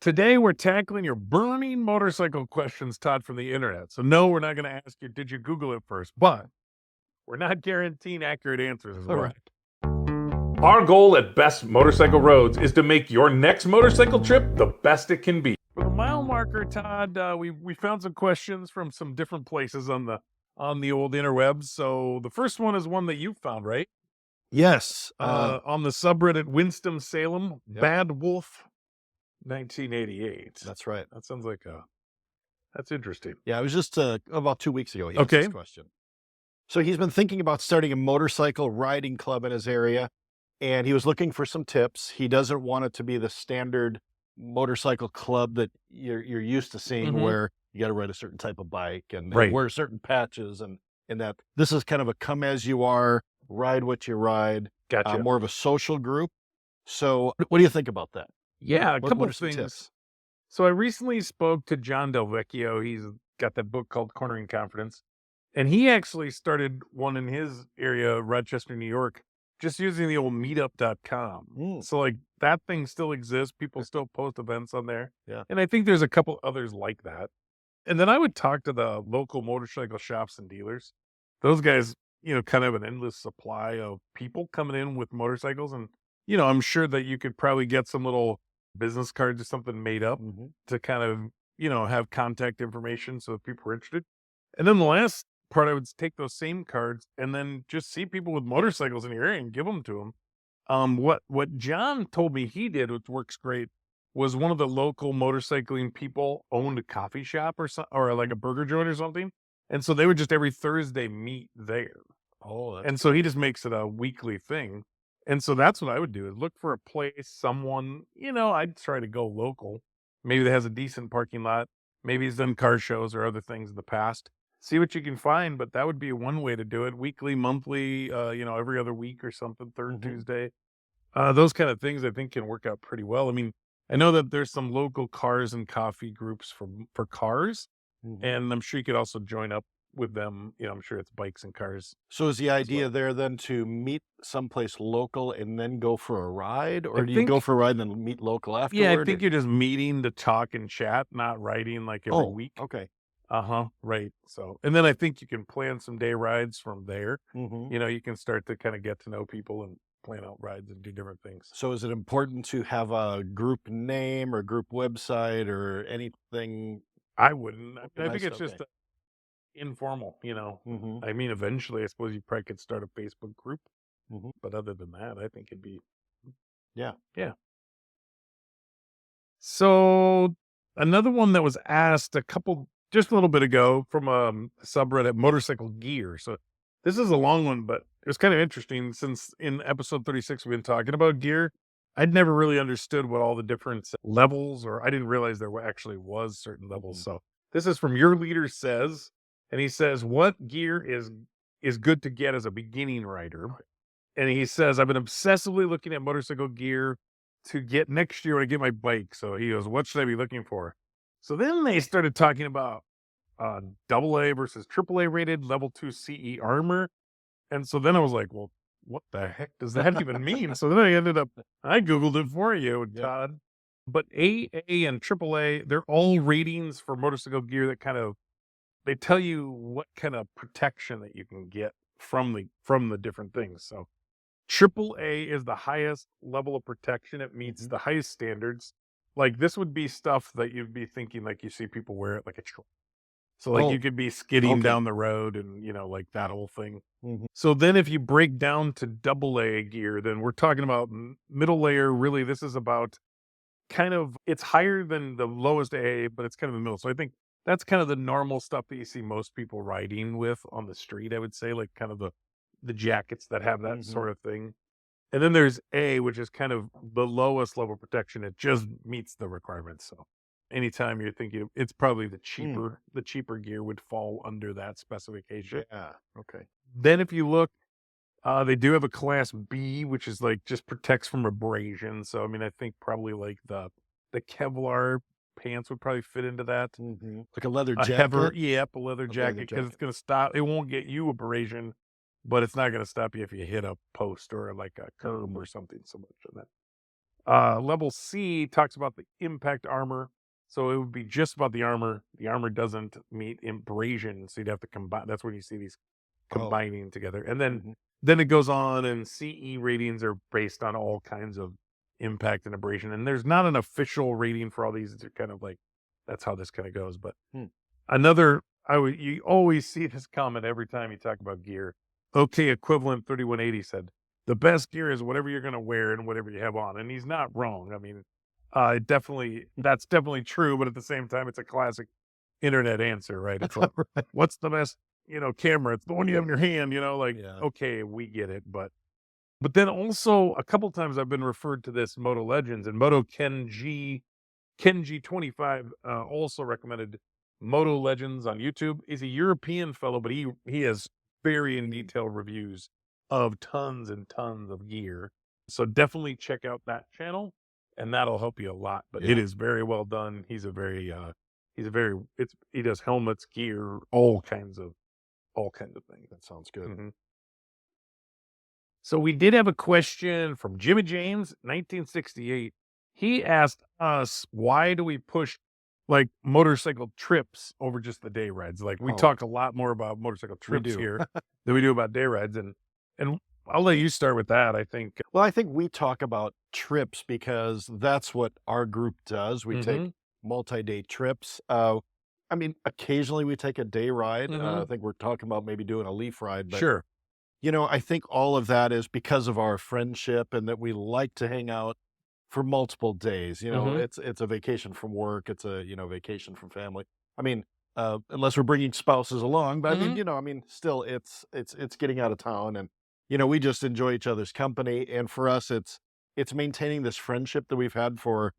Today, we're tackling your burning motorcycle questions, Todd, from the internet. So, no, we're not going to ask you, did you Google it first? But we're not guaranteeing accurate answers as well. Correct. Our goal at Best Motorcycle Roads is to make your next motorcycle trip the best it can be. For the mile marker, Todd, we found some questions from some different places on the old interwebs. So the first one is one that you found, right? Yes. On the subreddit Winston-Salem, Yep. Bad Wolf 1988. That's right. That sounds like that's interesting. Yeah, it was just about 2 weeks ago he asked Okay. this question. So he's been thinking about starting a motorcycle riding club in his area, and he was looking for some tips. He doesn't want it to be the standard motorcycle club that you're used to seeing, Mhm. where you got to ride a certain type of bike and Right. wear certain patches, and that this is kind of a come as you are, ride what you ride, Gotcha. more of a social group. So what do you think about that? Yeah, a What couple are of some things. tips? So I recently spoke to John DelVecchio. He's got that book called Cornering Confidence. And he actually started one in his area, Rochester, New York, just using the old meetup.com. Mm. So like that thing still exists. People still post events on there. Yeah. And I think there's a couple others like that. And then I would talk to the local motorcycle shops and dealers. Those guys, kind of an endless supply of people coming in with motorcycles. And, I'm sure that you could probably get some little business cards or something made up Mhm. to kind of, have contact information so if people are interested. And then the last part, I would take those same cards and then just see people with motorcycles in your area and give them to them. What John told me he did, which works great, was one of the local motorcycling people owned a coffee shop or like a burger joint or something, and so they would just every Thursday meet there. Oh, that's And so he just makes it a weekly thing. And so that's what I would do is look for a place, someone, I'd try to go local. Maybe that has a decent parking lot. Maybe he's done car shows or other things in the past. See what you can find, but that would be one way to do it. Weekly, monthly, every other week or something, 3rd Mhm. Tuesday. Those kind of things I think can work out pretty well. I mean, I know that there's some local cars and coffee groups for cars, Mhm. and I'm sure you could also join up with them. I'm sure it's bikes and cars. So is the well. idea there then to meet someplace local and then go for a ride, or I do you go think for a ride and then meet local Yeah, I afterward? think Or you're just meeting to talk and chat, not riding like every oh, week. okay. Uh-huh, right. So, and then I think you can plan some day rides from there. Mhm. You can start to kind of get to know people and plan out rides and do different things. So is it important to have a group name or group website or anything I wouldn't. I think organized? it's just Okay. informal. Mhm. I mean, eventually, I suppose you probably could start a Facebook group, Mhm. but other than that, I think it'd be, Yeah. yeah. So another one that was asked just a little bit ago from subreddit Motorcycle Gear. So this is a long one, but it was kind of interesting since in episode 36 we've been talking about gear. I'd never really understood what all the different levels, or I didn't realize actually was certain levels. Mhm. So this is from Your Leader Says, and he says, "What gear is good to get as a beginning rider?" And he says, "I've been obsessively looking at motorcycle gear to get next year when I get my bike." So he goes, "What should I be looking for?" So then they started talking about AA versus AAA rated level 2 CE armor. And so then I was like, well, what the heck does that even mean? So then I Googled it for you, Yep. Todd. But AA and AAA, they're all ratings for motorcycle gear that they tell you what kind of protection that you can get from the different things. So Triple A is the highest level of protection. It meets Mhm. the highest standards. Like this would be stuff that you'd be thinking like you see people wear it like a truck. So like you Oh, could be skidding okay. down the road and like that whole thing. Mhm. So then if you break down to AA gear, then we're talking about middle layer. Really, this is about it's higher than the lowest A, but it's kind of the middle. So I think that's kind of the normal stuff that you see most people riding with on the street, I would say, like kind of the jackets that have that Mhm. sort of thing. And then there's A, which is kind of the lowest level of protection. It just meets the requirements. So anytime you're thinking it's probably Mm. the cheaper gear would fall under that specification. Yeah. Okay. Then if you look, they do have a class B, which is like just protects from abrasion. So I mean, I think probably like the Kevlar pants would probably fit into that. Mhm. Like a leather A heaver, jacket? yep, a leather A leather jacket because it's jacket. gonna stop. It won't get you abrasion, but it's not gonna stop you if you hit a post or like a curb Mhm. or something so much of that. Level C talks about the impact armor. So it would be just about the armor. The armor doesn't meet abrasion, so you'd have to combine. That's when you see these Oh, combining together. And then mhm. then it goes on, and CE ratings are based on all kinds of impact and abrasion. And there's not an official rating for all these. It's kind of like that's how this kind of goes. But Hmm. another, you always see this comment every time you talk about gear. Okay, equivalent 3180 said the best gear is whatever you're going to wear and whatever you have on, and he's not wrong. I mean, that's definitely true, but at the same time, it's a classic internet answer, right? It's like, Right. what's the best, camera? It's the one you have in your hand, like, Yeah. okay, we get it. But then also a couple times I've been referred to this Moto Legends and Moto Kenji 25 also recommended Moto Legends on YouTube. He's a European fellow, but he has very in detail reviews of tons and tons of gear. So definitely check out that channel, and that'll help you a lot. But it Yeah. is very well done. He does helmets, gear, all kinds of things. That sounds good. Mhm. So we did have a question from Jimmy James, 1968. He asked us, why do we push like motorcycle trips over just the day rides? Like we Oh, talk a lot more about motorcycle we trips do. here than we do about day rides. And I'll let you start with that. I think. Well, I think we talk about trips because that's what our group does. We take Mhm, multi-day trips. I mean, occasionally we take a day ride. I mhm. think we're talking about maybe doing a leaf ride, but Sure. I think all of that is because of our friendship and that we like to hang out for multiple days. Mhm, It's a vacation from work. It's a, vacation from family. I mean, unless we're bringing spouses along, but I mean, mhm. still it's getting out of town and, we just enjoy each other's company. And for us, it's maintaining this friendship that we've had for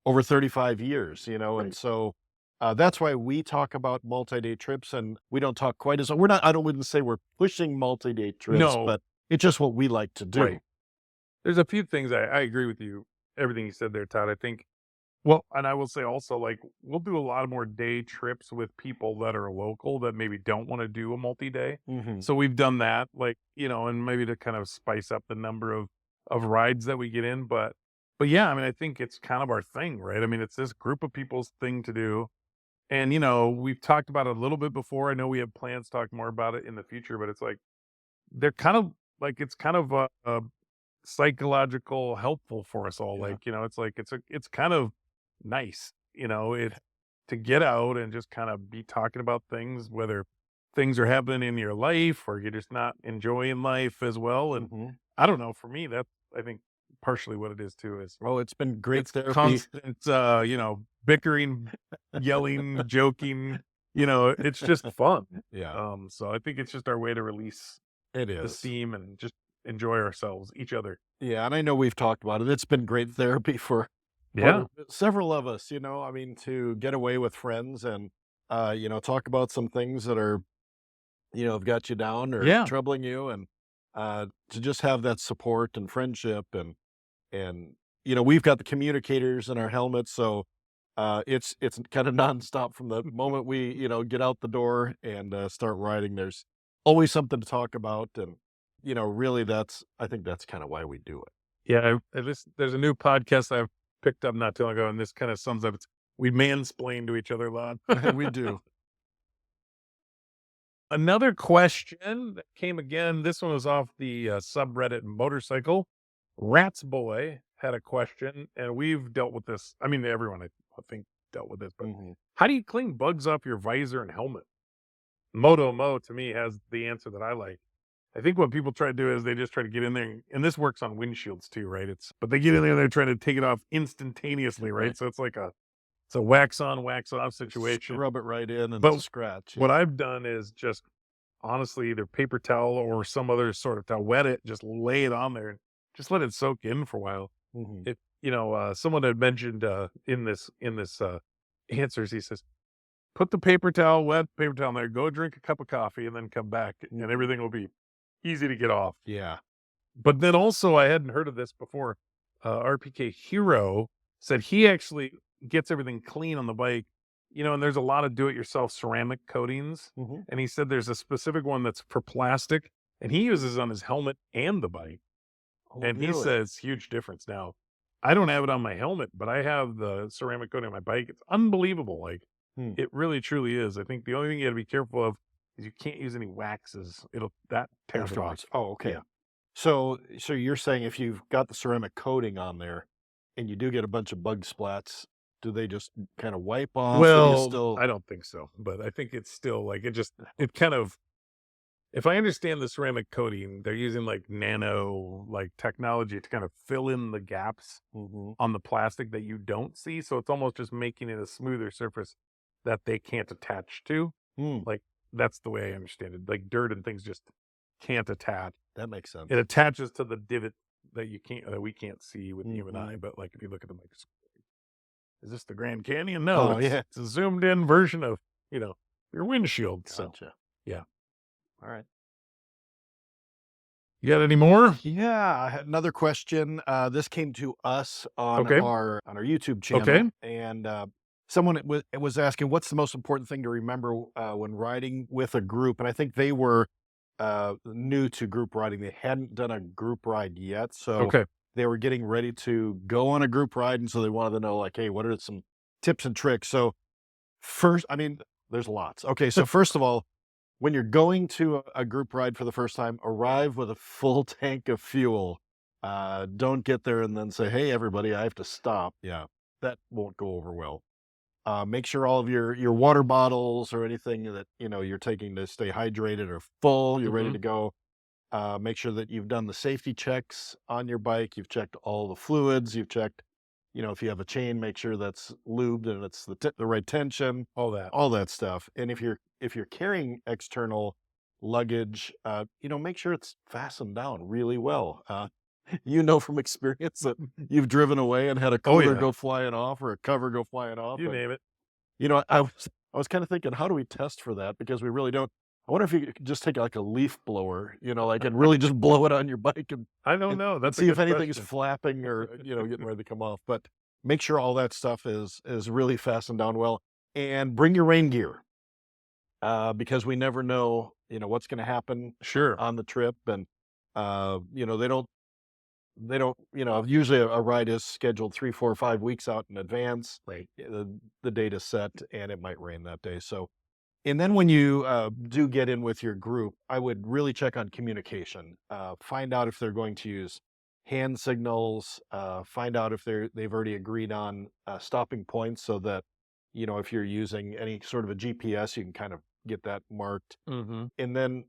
over 35 years, and Right. so that's why we talk about multi-day trips and we don't talk quite as we're not, I don't wouldn't say we're pushing multi-day trips, No, but it's just what we like to do. right. There's a few things I agree with you. Everything you said there, Todd. I think. Well, and I will say also, like, we'll do a lot of more day trips with people that are local that maybe don't want to do a multi-day. Hmm. So we've done that, like, and maybe to kind of spice up the number of rides that we get in. But yeah, I mean, I think it's kind of our thing, right? I mean, it's this group of people's thing to do. And we've talked about it a little bit before. I know we have plans to talk more about it in the future, but it's like they're kind of like it's kind of a psychological helpful for us all. Yeah. Like, it's like it's kind of nice, it to get out and just kind of be talking about things, whether things are happening in your life or you're just not enjoying life as well. And Hmm. I don't know, for me, that's I think partially what it is too, is Oh, it's been great it's therapy. constant bickering, yelling, joking, it's just fun. Yeah, So I think it's just our way to release it the is. steam and just enjoy ourselves, each other. Yeah, and I know we've talked about it. It's been great therapy Yeah. for several of us, I mean, to get away with friends and talk about some things that are, have got you down or Yeah. troubling you and to just have that support and friendship and we've got the communicators in our helmets, so it's kind of nonstop from the moment we, get out the door and start riding. There's always something to talk about and really I think that's kind of why we do Yeah, there's a new podcast I've picked up not too long ago, and this kind of sums up. It's we mansplain to each other a lot. it. We do. Another question that came again. This one was off the subreddit motorcycle. Rats Boy had a question, and we've dealt with this. I mean, everyone I think dealt with this, but Hmm. how do you clean bugs off your visor and helmet? Moto Mo to me has the answer that I like. I think what people try to do is they just try to get in there, and this works on windshields too, right? But they get in there and they're trying to take it off instantaneously, right? So it's a wax on, wax off situation. Scrub it right in and But scratch. what Yeah. I've done is just honestly either paper towel or some other sort of towel, wet it, just lay it on there, and just let it soak in for a while. Hmm. If someone had mentioned in this answers, he says, put the paper towel, wet paper towel in there, go drink a cup of coffee, and then come back, and everything will be easy to get off. Yeah. But then also, I hadn't heard of this before. RPK Hero said he actually gets everything clean on the bike, and there's a lot of do-it-yourself ceramic coatings. Hmm. And he said there's a specific one that's for plastic, and he uses on his helmet and the bike. Oh, And he really? says huge difference now. I don't have it on my helmet, but I have the ceramic coating on my bike. It's unbelievable. Like, Hmm. it really truly is. I think the only thing you got to be careful of is you can't use any waxes. That tears it off. Afterwards. Oh, okay. Yeah. So you're saying if you've got the ceramic coating on there and you do get a bunch of bug splats, do they just kind of wipe off, or do you Well, still? I don't think so, but I think it's still like it kind of, if I understand the ceramic coating, they're using like nano like technology to kind of fill in the gaps Mhm. on the plastic that you don't see. So it's almost just making it a smoother surface that they can't attach to. Hmm, Like, that's the way I understand it. Like, dirt and things just can't attach. that makes sense. It attaches to the divot that we can't see with the human eye. Mhm. But like, if you look at the microscope, is this the Grand Canyon? No, Oh, yeah. it's a zoomed in version of, you know, your windshield. So Gotcha. yeah. All right. You got any more? Yeah, I had another question. This came to us on Okay. our YouTube channel, Okay. and someone was asking, "What's the most important thing to remember when riding with a group?" And I think they were new to group riding; they hadn't done a group ride yet, so Okay. they were getting ready to go on a group ride, and so they wanted to know, like, "Hey, what are some tips and tricks?" So first, I mean, there's lots. Okay, so first of all, when you're going to a group ride for the first time, arrive with a full tank of fuel. Don't get there and then say, "Hey, everybody, I have to stop." Yeah, that won't go over well. Make sure all of your water bottles or anything that you're taking to stay hydrated are full. You're ready Hmm. to go. Make sure that you've done the safety checks on your bike. You've checked all the fluids. You've checked, if you have a chain, make sure that's lubed and it's the right tension, All that. all that stuff. And if you're carrying external luggage, make sure it's fastened down really well. From experience that you've driven away and had a Oh cooler yeah. go flying off or a cover go flying off. You And name it. I was kind of thinking, how do we test for that? Because we really don't. I wonder if you could just take like a leaf blower, like and really just blow it on your bike and I don't and, know. and That's a see if good anything is question. flapping or getting ready to come off. But make sure all that stuff is really fastened down well, and bring your rain gear because we never know what's going to happen Sure. on the trip, and they don't usually a ride is scheduled 3, 4, 5 weeks out in advance. Right. The date is set and it might rain that day. So, and then when you do get in with your group, I would really check on communication. Find out if they're going to use hand signals. Find out if they've already agreed on stopping points, so that if you're using any sort of a GPS, you can kind of get that marked. Hmm. And then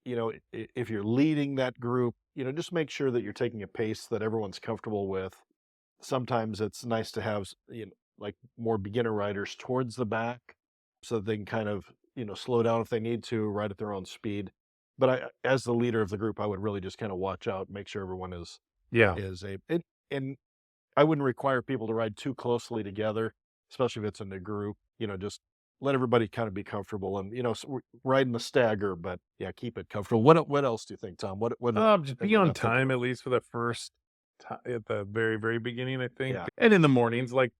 if you're leading that group, just make sure that you're taking a pace that everyone's comfortable with. Sometimes it's nice to have like more beginner riders towards the back, so that they can kind of slow down if they need to, ride at their own speed. But as the leader of the group, I would really just kind of watch out, make sure everyone Yeah. is a it, and I wouldn't require people to ride too closely together, especially if it's in a group. Just let everybody kind of be comfortable, and riding the stagger, but yeah, keep it comfortable. What else do you think, Tom? What Just am be I on not thinking time of? at least for the first time at the very, very beginning, I think. Yeah. And in the mornings, like,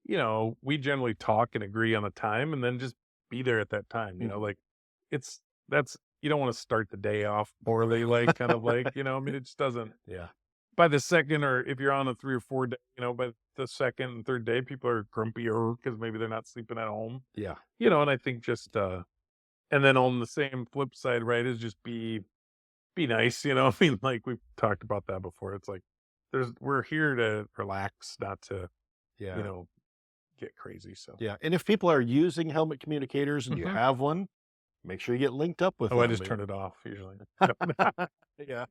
we generally talk and agree on the time and then just be there at that time, Mhm. like it's that's you don't want to start the day off poorly, like kind of like, I mean, it just doesn't Yeah. by the second, or if you're on a 3 or 4 day, by the second and third day, people are grumpier because maybe they're not sleeping at home, Yeah. and I think just and then on the same flip side, right, is just be nice, I mean, like, we've talked about that before. It's like, we're here to relax, not to, you Yeah. know, get crazy, so. Yeah. And if people are using helmet communicators and you Mhm. have one, make sure you get linked up with Oh, I them. just turn it off usually. Yeah.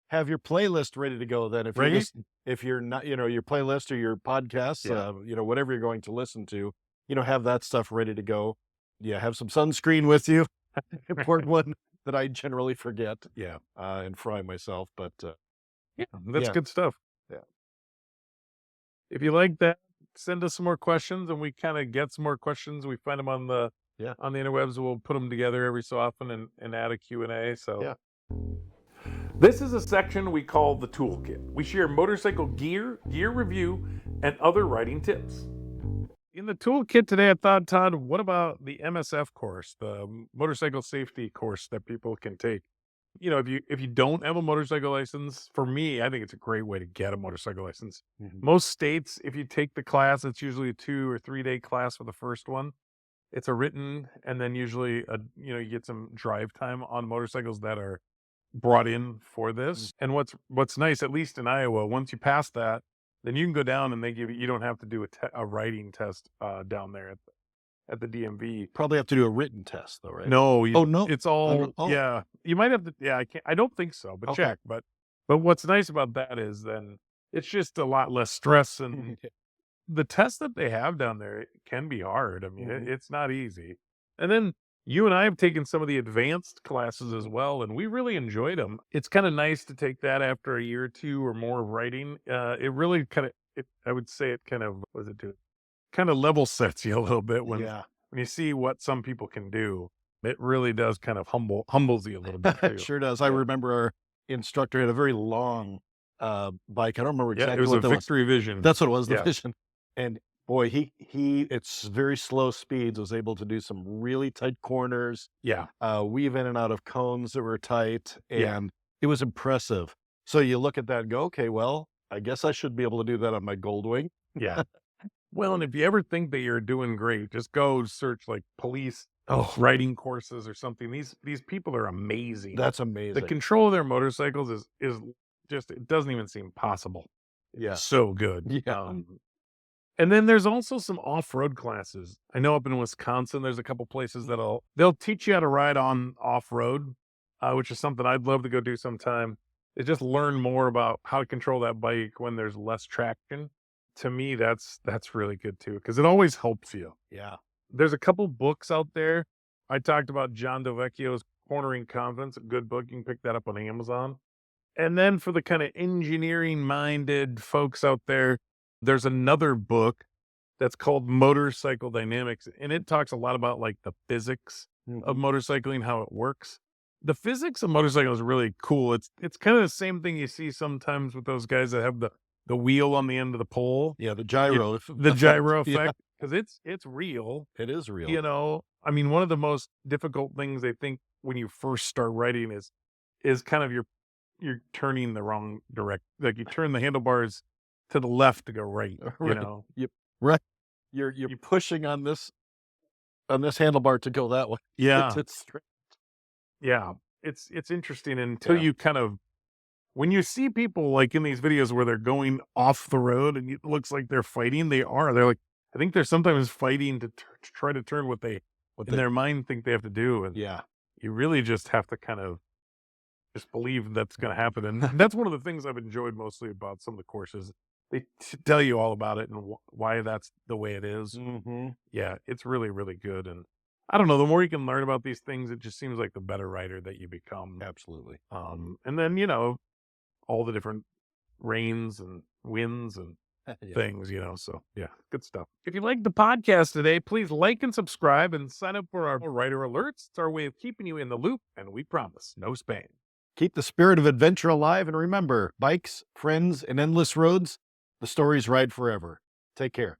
Have your playlist ready to go then. Right? If you're not, your playlist or your podcasts, Yeah. whatever you're going to listen to, have that stuff ready to go. Yeah. Have some sunscreen with you. Important one that I generally forget. Yeah. And fry myself. But Yeah, that's yeah. good stuff. Yeah. If you like that, send us some more questions, and we kinda get some more questions. We find them Yeah. on the interwebs. We'll put them together every so often and add a Q&A, so. Yeah. This is a section we call the toolkit. We share motorcycle gear review, and other riding tips. In the toolkit today, I thought, Todd, what about the MSF course, the motorcycle safety course that people can take? you know, if you don't have a motorcycle license, for me, I think it's a great way to get a motorcycle license. Mhm. Most states, if you take the class, it's usually a 2 or 3 day class for the first one. It's a written, and then usually you get some drive time on motorcycles that are brought in for Mm. this. And what's nice, at least in Iowa, once you pass that, then you can go down and you don't have to do a writing test down there at the DMV. Probably have to do a written test though, right? No, Oh, no? it's Oh, all no. Oh, yeah. You might have to I don't think so, but okay. check. But what's nice about that is then it's just a lot less stress, and the tests that they have down there can be hard. I mean, Mhm. it's not easy. And then you and I have taken some of the advanced classes as well, and we really enjoyed them. It's kind of nice to take that after a year or two or more of writing. It really I would say it kind of, what does it do? Kind of level sets you a little bit Yeah. when you see what some people can do. It really does kind of humbles you a little bit It too. sure does. I Yeah. remember our instructor had a very long, bike. I don't remember Yeah, it exactly was what a that was. Victory Vision. That's what it was, the Yeah. Vision. And boy, he it's very slow speeds, was able to do some really tight corners, Yeah. weave in and out of cones that were tight, Yeah. and it was impressive. So you look at that and go, "Okay, well, I guess I should be able to do that on my Goldwing." Yeah. Well, and if you ever think that you're doing great, just go search like police Oh, riding courses or something. These people are amazing. that's The amazing. control of their motorcycles is just, it doesn't even seem possible. Yeah. It's so good. Yeah. And then there's also some off-road classes. I know up in Wisconsin, there's a couple places they'll teach you how to ride on off-road, which is something I'd love to go do sometime. Is just learn more about how to control that bike when there's less traction. To me, that's really good too, because it always helps you. Yeah. There's a couple books out there. I talked about John DelVecchio's Cornering Confidence, a good book. You can pick that up on Amazon. And then for the kind of engineering minded folks out there, there's another book that's called Motorcycle Dynamics, and it talks a lot about like the physics of Mhm. motorcycling, how it works. The physics of motorcycle is really cool. It's kind of the same thing you see sometimes with those guys that have the wheel on the end of the pole, Yeah, the you, gyro the effect. gyro Yeah, effect, because it's real. it is real. You know, I mean, one of the most difficult things I think when you first start riding is kind of you're turning the wrong direct, like you turn the handlebars to the left to go right, you Right. know? Yep. Right. You're You pushing on this handlebar to go that way. Yeah, It's straight. yeah. It's interesting until Yeah. you kind of when you see people like in these videos where they're going off the road and it looks like they're fighting, they're like, I think they're sometimes fighting to try to turn what they What in the their mind think they have to do, and Yeah. you really just have to kind of just believe that's gonna happen, and that's one of the things I've enjoyed mostly about some of the courses. They tell you all about it and why that's the way it is. Mhm. Yeah, it's really, really good, and I don't know, the more you can learn about these things, it just seems like the better writer that you become. Absolutely. And then, all the different rains and winds and Yeah. things, so yeah, good stuff. If you liked the podcast today, please like and subscribe and sign up for our writer alerts. It's our way of keeping you in the loop, and we promise no spam. Keep the spirit of adventure alive, and remember, bikes, friends, and endless roads, the stories ride forever. Take care.